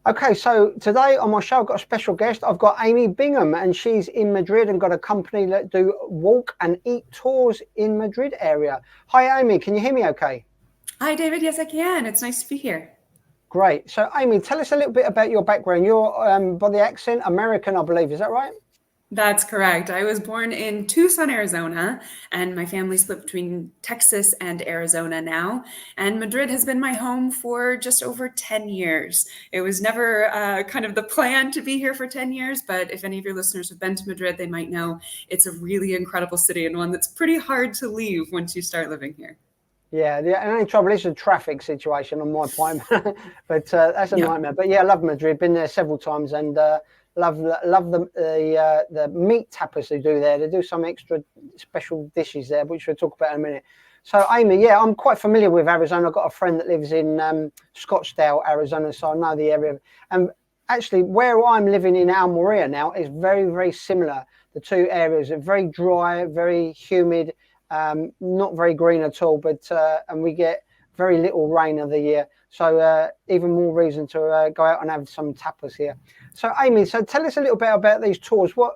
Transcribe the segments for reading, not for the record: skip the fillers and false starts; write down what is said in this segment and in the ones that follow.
Okay, so today on my show, I've got a special guest. I've got Amy Bingham, and she's in Madrid and got a company that do walk and eat tours in Madrid area. Hi, Amy. Can you hear me okay? Hi, David. Yes, I can. It's nice to be here. Great. So, Amy, tell us a little bit about your background. You're, by the accent, American, I believe. Is that right? That's correct. I was born in Tucson, Arizona, and my family split between Texas and Arizona now. And Madrid has been my home for just over 10 years. It was never kind of the plan to be here for 10 years, but if any of your listeners have been to Madrid, they might know it's a really incredible city and one that's pretty hard to leave once you start living here. Yeah, the only trouble is the traffic situation on my point, but that's a Yeah. nightmare. But yeah, I love Madrid. Been there several times, and love the meat tapas they do there. They do some extra special dishes there, which we'll talk about in a minute. So, Amy, yeah, I'm quite familiar with Arizona. I've got a friend that lives in Scottsdale, Arizona, so I know the area. And actually, where I'm living in Almeria now is very, very similar. The two areas are very dry, very humid, not very green at all, but and we get very little rain of the year. So even more reason to go out and have some tapas here. So Amy, so tell us a little bit about these tours. What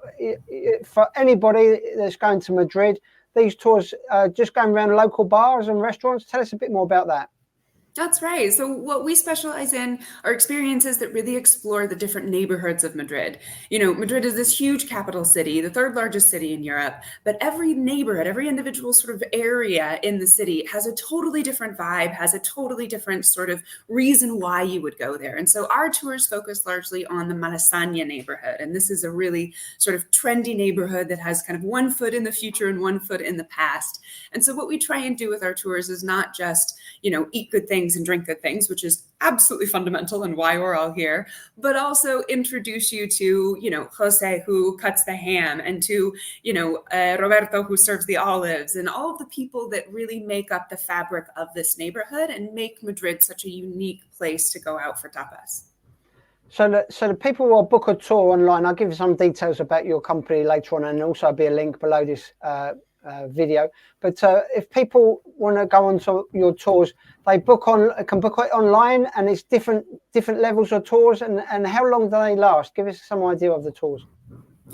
for anybody that's going to Madrid, these tours just going around local bars and restaurants. Tell us a bit more about that. That's right. So, what we specialize in are experiences that really explore the different neighborhoods of Madrid. Madrid is this huge capital city, the third largest city in Europe, but every neighborhood, every individual sort of area in the city has a totally different vibe, has a totally different sort of reason why you would go there. And so, our tours focus largely on the Malasaña neighborhood. And this is a really sort of trendy neighborhood that has kind of one foot in the future and one foot in the past. And so, what we try and do with our tours is not just, eat good things and drink good things, which is absolutely fundamental and why we're all here, but also introduce you to, Jose, who cuts the ham, and to, Roberto, who serves the olives, and all of the people that really make up the fabric of this neighborhood and make Madrid such a unique place to go out for tapas. So the people will book a tour online. I'll give you some details about your company later on, and also be a link below this video. But if people want to go on to your tours, they can book it online, and it's different levels of tours. And how long do they last? Give us some idea of the tours.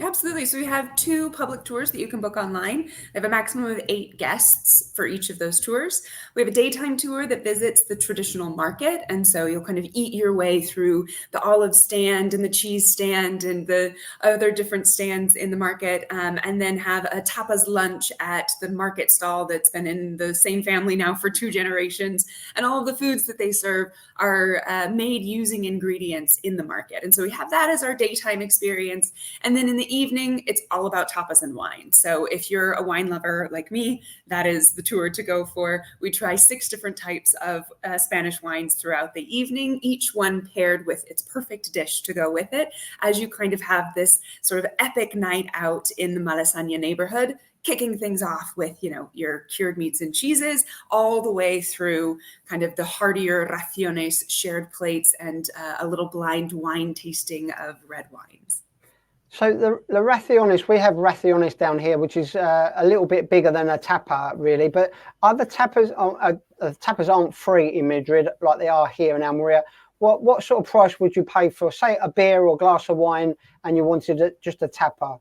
Absolutely. So we have two public tours that you can book online. They have a maximum of 8 guests for each of those tours. We have a daytime tour that visits the traditional market. And so you'll kind of eat your way through the olive stand and the cheese stand and the other different stands in the market, and then have a tapas lunch at the market stall that's been in the same family now for 2 generations. And all of the foods that they serve are made using ingredients in the market. And so we have that as our daytime experience. And then in the evening, it's all about tapas and wine. So if you're a wine lover like me, that is the tour to go for. We try 6 different types of Spanish wines throughout the evening, each one paired with its perfect dish to go with it, as you kind of have this sort of epic night out in the Malasaña neighborhood, kicking things off with, your cured meats and cheeses, all the way through kind of the heartier raciones, shared plates, and a little blind wine tasting of red wines. So the raciones, we have raciones down here, which is a little bit bigger than a tapa, really. But other tapas aren't free in Madrid like they are here in Almeria. What sort of price would you pay for, say, a beer or a glass of wine, and you wanted just a tapa?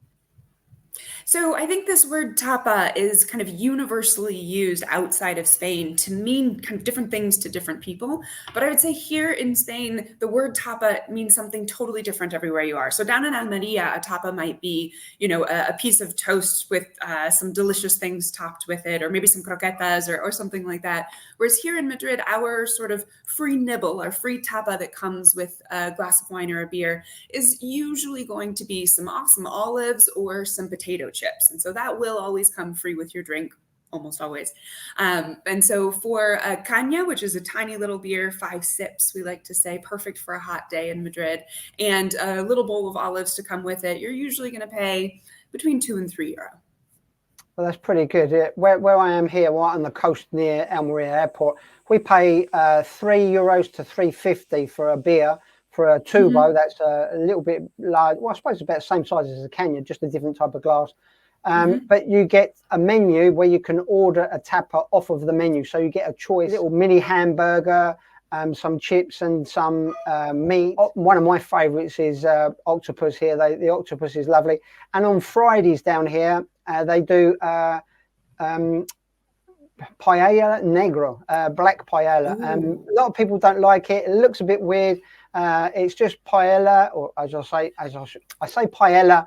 So I think this word tapa is kind of universally used outside of Spain to mean kind of different things to different people. But I would say here in Spain, the word tapa means something totally different everywhere you are. So down in Almeria, a tapa might be, a piece of toast with some delicious things topped with it, or maybe some croquetas or something like that. Whereas here in Madrid, our sort of free nibble, our free tapa that comes with a glass of wine or a beer is usually going to be some awesome olives or some potato chips. And so that will always come free with your drink, almost always. And so for a caña, which is a tiny little beer, 5 sips, we like to say, perfect for a hot day in Madrid, and a little bowl of olives to come with it, you're usually going to pay between €2 and €3. Well, that's pretty good. Where I am here, right on the coast near Almeria Airport, we pay €3 to $3.50 for a beer. For a tubo, that's a little bit large. Well, I suppose it's about the same size as a caña, just a different type of glass. But you get a menu where you can order a tapa off of the menu. So you get a choice, little mini hamburger, some chips and some meat. One of my favourites is octopus here. The octopus is lovely. And on Fridays down here, they do paella negro, black paella. A lot of people don't like it. It looks a bit weird. It's just paella, or I say paella,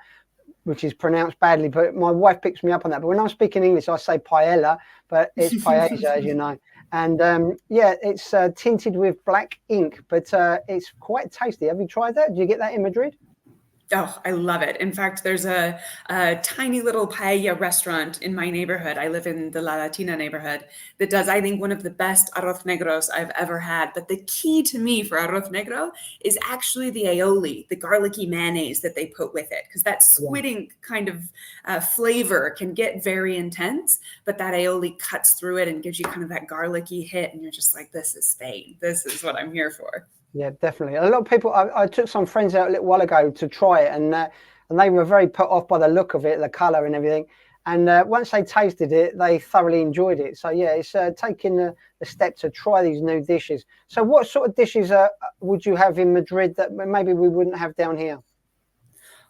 which is pronounced badly, but my wife picks me up on that. But when I'm speaking English, I say paella, but it's paella, as you know. And yeah, it's tinted with black ink, but it's quite tasty. Have you tried that? Did you get that in Madrid? Oh, I love it. In fact, there's a tiny little paella restaurant in my neighborhood. I live in the La Latina neighborhood that does, I think, one of the best arroz negros I've ever had. But the key to me for arroz negro is actually the aioli, the garlicky mayonnaise that they put with it, because that squid ink kind of flavor can get very intense, but that aioli cuts through it and gives you kind of that garlicky hit. And you're just like, this is Spain. This is what I'm here for. Yeah, definitely. A lot of people, I took some friends out a little while ago to try it, and they were very put off by the look of it, the colour and everything. And once they tasted it, they thoroughly enjoyed it. So yeah, it's taking the step to try these new dishes. So what sort of dishes would you have in Madrid that maybe we wouldn't have down here?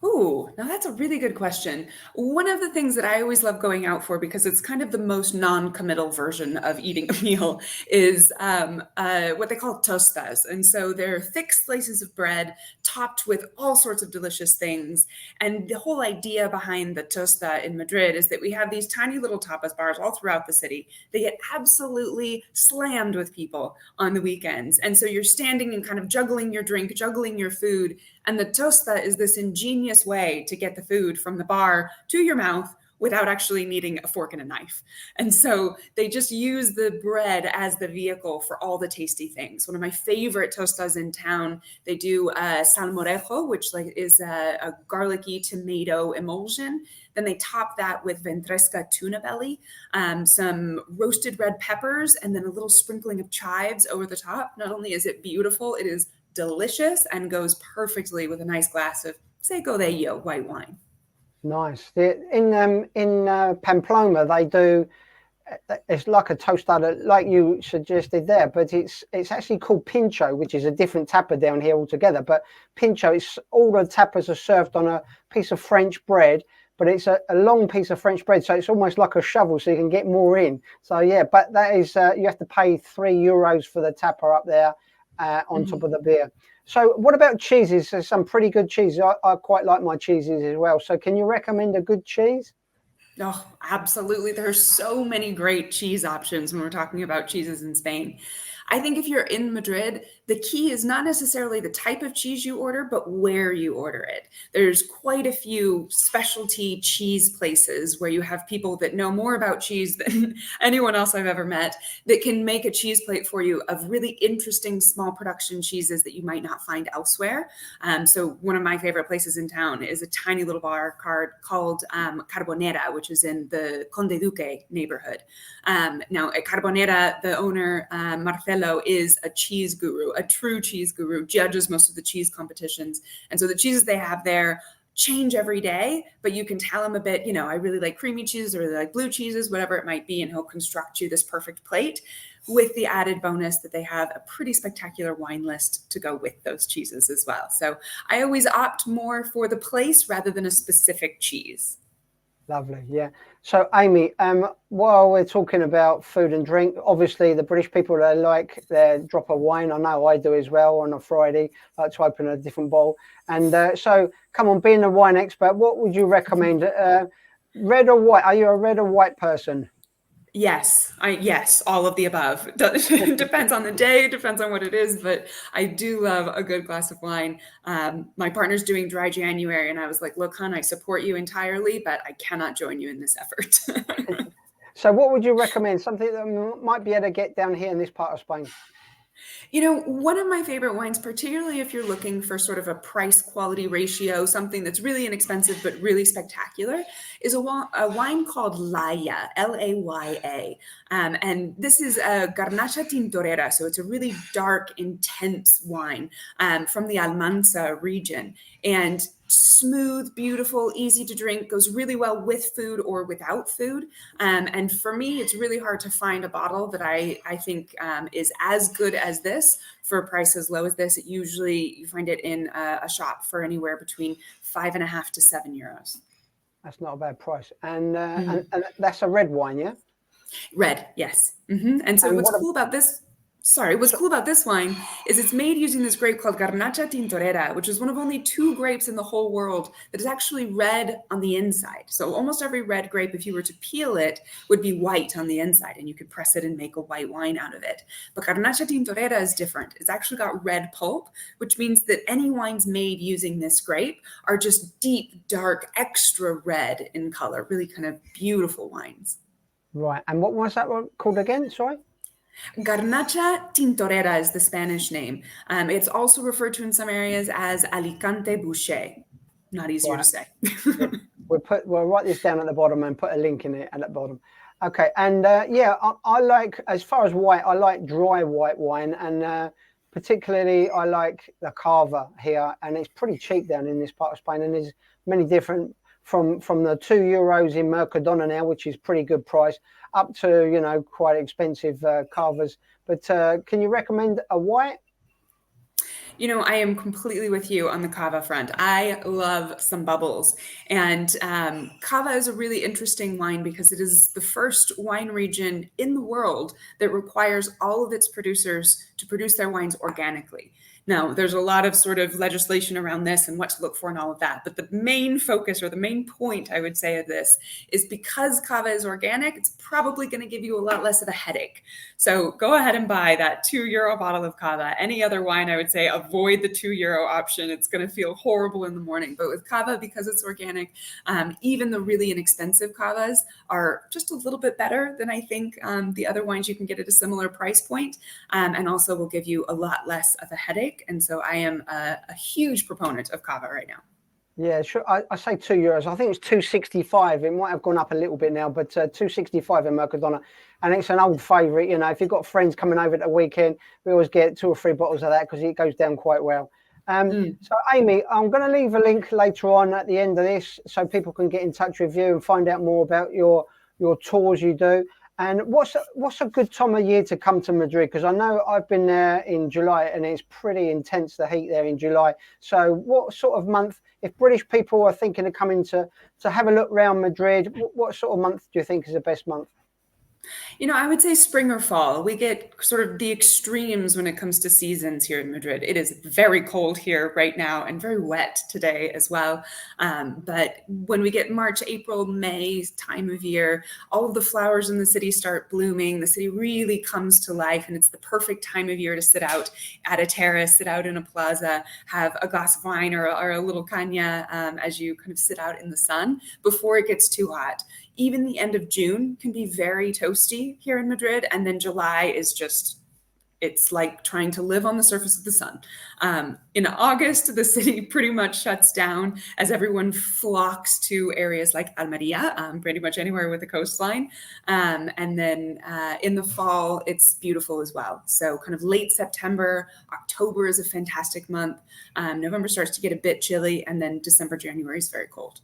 Ooh, now that's a really good question. One of the things that I always love going out for, because it's kind of the most non-committal version of eating a meal, is what they call tostas. And so they're thick slices of bread topped with all sorts of delicious things. And the whole idea behind the tosta in Madrid is that we have these tiny little tapas bars all throughout the city. They get absolutely slammed with people on the weekends. And so you're standing and kind of juggling your drink, juggling your food. And the tosta is this ingenious way to get the food from the bar to your mouth without actually needing a fork and a knife. And so they just use the bread as the vehicle for all the tasty things. One of my favorite tostas in town, they do salmorejo, which is a garlicky tomato emulsion. Then they top that with ventresca tuna belly, some roasted red peppers, and then a little sprinkling of chives over the top. Not only is it beautiful, it is delicious and goes perfectly with a nice glass of Seco de Ello white wine. Nice. In Pamplona, they do. It's like a tostada, like you suggested there, but it's actually called pincho, which is a different tapa down here altogether. But pincho, it's all the tapas are served on a piece of French bread, but it's a long piece of French bread, so it's almost like a shovel, so you can get more in. So yeah, but that is you have to pay €3 for the tapa up there on top of the beer. So what about cheeses? There's some pretty good cheeses. I quite like my cheeses as well. So can you recommend a good cheese? Oh, absolutely. There's so many great cheese options when we're talking about cheeses in Spain. I think if you're in Madrid, the key is not necessarily the type of cheese you order, but where you order it. There's quite a few specialty cheese places where you have people that know more about cheese than anyone else I've ever met that can make a cheese plate for you of really interesting small production cheeses that you might not find elsewhere. So one of my favorite places in town is a tiny little bar called Carbonera, which is in the Conde Duque neighborhood. Now at Carbonera, the owner, Marcelo, is a cheese guru, a true cheese guru, judges most of the cheese competitions. And so the cheeses they have there change every day, but you can tell him a bit, I really like creamy cheeses or really like blue cheeses, whatever it might be, and he'll construct you this perfect plate with the added bonus that they have a pretty spectacular wine list to go with those cheeses as well. So I always opt more for the place rather than a specific cheese. Lovely, yeah. So, Amy, while we're talking about food and drink, obviously the British people, they like their drop of wine. I know I do as well on a Friday, like to open a different bottle. And so, come on, being a wine expert, what would you recommend? Red or white? Are you a red or white person? Yes, yes, all of the above. Depends on the day, depends on what it is, but I do love a good glass of wine. My partner's doing dry January, and I was like, look, hon, I support you entirely, but I cannot join you in this effort. So what would you recommend? Something that might be able to get down here in this part of Spain? One of my favorite wines, particularly if you're looking for sort of a price quality ratio, something that's really inexpensive but really spectacular, is a wine called Laya, Laya. And this is a Garnacha Tintorera. So it's a really dark, intense wine from the Almansa region. And smooth, beautiful, easy to drink, goes really well with food or without food. And for me, it's really hard to find a bottle that I think is as good as this for a price as low as this. It usually, you find it in a shop for anywhere between €5.50 to €7. That's not a bad price. And that's a red wine, yeah? Red, yes. And so what's cool about this wine is it's made using this grape called Garnacha Tintorera, which is one of only 2 grapes in the whole world that is actually red on the inside. So almost every red grape, if you were to peel it, would be white on the inside, and you could press it and make a white wine out of it. But Garnacha Tintorera is different. It's actually got red pulp, which means that any wines made using this grape are just deep, dark, extra red in color, really kind of beautiful wines. Right. And what was that one called again? Sorry? Garnacha Tintorera is the Spanish name. It's also referred to in some areas as Alicante Boucher. Not easier to say. Yeah. We'll write this down at the bottom and put a link in it at the bottom. Okay. And yeah, I like, as far as white, I like dry white wine, and particularly I like the Cava here, and it's pretty cheap down in this part of Spain, and there's many different from the €2 in Mercadona now, which is pretty good price, up to, you know, quite expensive Cavas. But can you recommend a white? You know, I am completely with you on the Cava front. I love some bubbles. And Cava is a really interesting wine because it is the first wine region in the world that requires all of its producers to produce their wines organically. Now, there's a lot of sort of legislation around this and what to look for and all of that. But the main focus, or the main point, I would say, of this is because Cava is organic, it's probably going to give you a lot less of a headache. So go ahead and buy that €2 bottle of Cava. Any other wine, I would say, avoid the €2 option. It's going to feel horrible in the morning. But with Cava, because it's organic, even the really inexpensive Cavas are just a little bit better than I think the other wines you can get at a similar price point, and also will give you a lot less of a headache. And so I am a huge proponent of Cava right now. Yeah, sure. I say €2. I think it's 2.65. It might have gone up a little bit now, but 2.65 in Mercadona, and it's an old favourite. You know, if you've got friends coming over at the weekend, we always get 2 or 3 bottles of that because it goes down quite well. So, Amy, I'm going to leave a link later on at the end of this so people can get in touch with you and find out more about your tours you do. And what's a good time of year to come to Madrid? Because I know I've been there in July, and it's pretty intense, the heat there in July. So what sort of month, if British people are thinking of coming to have a look around Madrid, what sort of month do you think is the best month? You know, I would say spring or fall. We get sort of the extremes when it comes to seasons here in Madrid. It is very cold here right now and very wet today as well. But when we get March, April, May time of year, all of the flowers in the city start blooming. The city really comes to life, and it's the perfect time of year to sit out at a terrace, sit out in a plaza, have a glass of wine or a little caña as you kind of sit out in the sun before it gets too hot. Even the end of June can be very toasty here in Madrid. And then July is just, it's like trying to live on the surface of the sun. In August, the city pretty much shuts down as everyone flocks to areas like Almeria, pretty much anywhere with a coastline. And then in the fall, it's beautiful as well. So kind of late September, October is a fantastic month. November starts to get a bit chilly, and then December, January is very cold.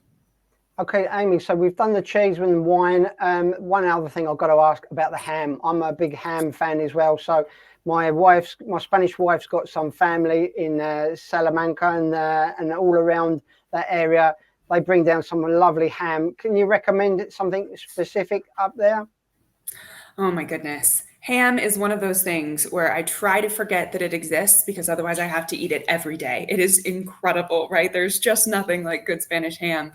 Okay, Amy, so we've done the cheese and the wine. One other thing I've got to ask about the ham. I'm a big ham fan as well. So my Spanish wife's got some family in Salamanca and all around that area. They bring down some lovely ham. Can you recommend something specific up there? Oh my goodness. Ham is one of those things where I try to forget that it exists because otherwise I have to eat it every day. It is incredible, right? There's just nothing like good Spanish ham.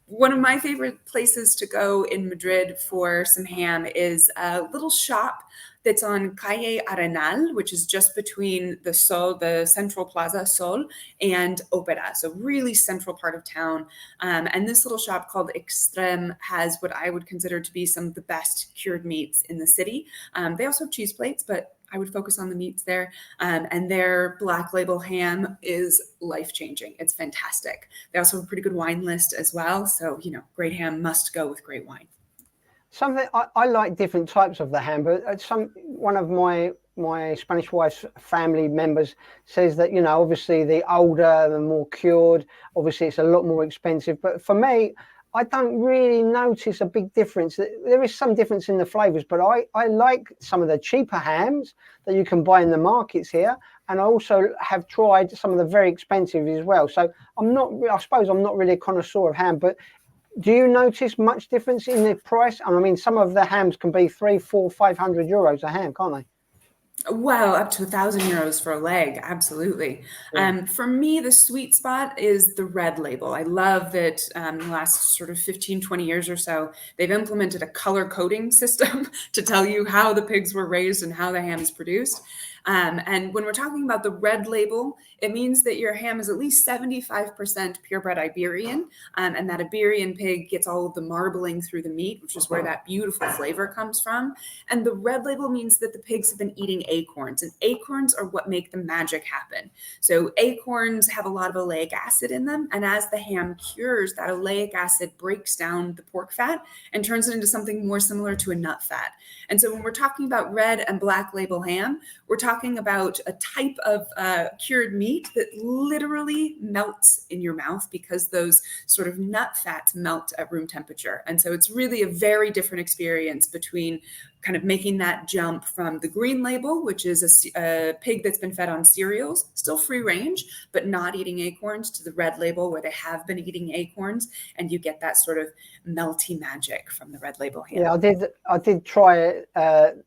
One of my favorite places to go in Madrid for some ham is a little shop that's on Calle Arenal, which is just between the Central Plaza Sol, and Opera. So really central part of town. And this little shop called Extrem has what I would consider to be some of the best cured meats in the city. They also have cheese plates, but I would focus on the meats there. And their black label ham is life-changing. It's fantastic. They also have a pretty good wine list as well. So, you know, great ham must go with great wine. Something I like different types of the ham, but one of my my Spanish wife's family members says that, you know, obviously the older, the more cured, obviously it's a lot more expensive. But for me, I don't really notice a big difference. There is some difference in the flavors, but I like some of the cheaper hams that you can buy in the markets here. And I also have tried some of the very expensive as well. So I suppose I'm not really a connoisseur of ham, but do you notice much difference in the price? And I mean, some of the hams can be 300, 400, 500 euros a ham, can't they? Well, up to €1,000 for a leg, absolutely. Yeah. For me, the sweet spot is the red label. I love that the last sort of 15, 20 years or so, they've implemented a color coding system to tell you how the pigs were raised and how the ham is produced. And when we're talking about the red label, it means that your ham is at least 75% purebred Iberian, and that Iberian pig gets all of the marbling through the meat, which is where that beautiful flavor comes from. And the red label means that the pigs have been eating acorns, and acorns are what make the magic happen. So acorns have a lot of oleic acid in them, and as the ham cures, that oleic acid breaks down the pork fat and turns it into something more similar to a nut fat. And so when we're talking about red and black label ham, we're talking about a type of cured meat that literally melts in your mouth because those sort of nut fats melt at room temperature. And so it's really a very different experience between kind of making that jump from the green label, which is a pig that's been fed on cereals, still free range, but not eating acorns, to the red label where they have been eating acorns, and you get that sort of melty magic from the red label ham. Yeah, I did try it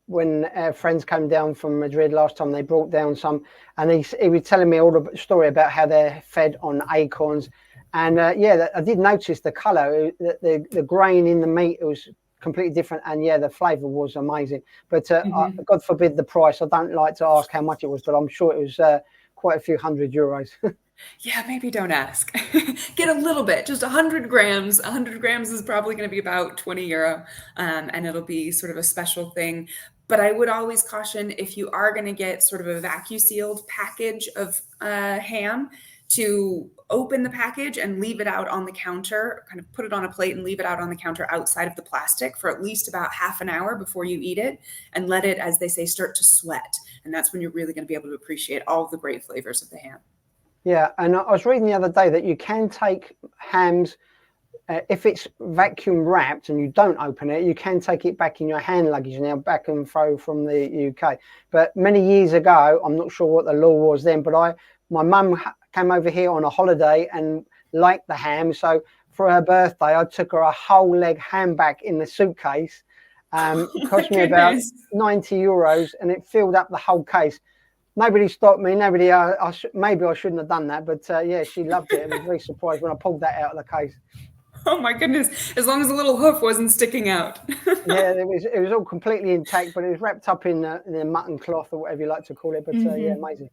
when friends came down from Madrid last time. They brought down some, and he was telling me all the story about how they're fed on acorns. And yeah, I did notice the color, the grain in the meat, it was completely different, and yeah, the flavor was amazing. But God forbid the price. I don't like to ask how much it was, but I'm sure it was quite a few €100. Yeah, maybe don't ask. Get a little bit, just 100 grams. 100 grams is probably going to be about €20, and it'll be sort of a special thing. But I would always caution, if you are going to get sort of a vacuum sealed package of ham, to open the package and leave it out on the counter, kind of put it on a plate and leave it out on the counter outside of the plastic for at least about half an hour before you eat it, and let it, as they say, start to sweat. And that's when you're really going to be able to appreciate all of the great flavors of the ham. Yeah, and I was reading the other day that you can take hams, if it's vacuum wrapped and you don't open it, you can take it back in your hand luggage now, back and fro from the UK. But many years ago, I'm not sure what the law was then, but my mum came over here on a holiday and liked the ham. So for her birthday, I took her a whole leg ham back in the suitcase. It cost me about €90 and it filled up the whole case. Nobody stopped me. Maybe I shouldn't have done that, but yeah, she loved it. I was very surprised when I pulled that out of the case. Oh my goodness! As long as the little hoof wasn't sticking out. Yeah, it was all completely intact, but it was wrapped up in the mutton cloth or whatever you like to call it. But yeah, amazing.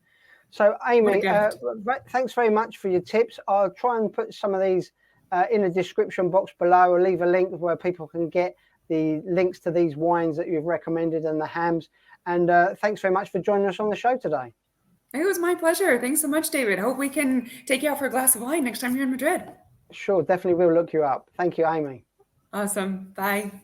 So Amy, thanks very much for your tips. I'll try and put some of these in the description box below. I'll leave a link where people can get the links to these wines that you've recommended and the hams. And thanks very much for joining us on the show today. It was my pleasure. Thanks so much, David. Hope we can take you out for a glass of wine next time you're in Madrid. Sure, definitely will look you up. Thank you, Amy. Awesome. Bye.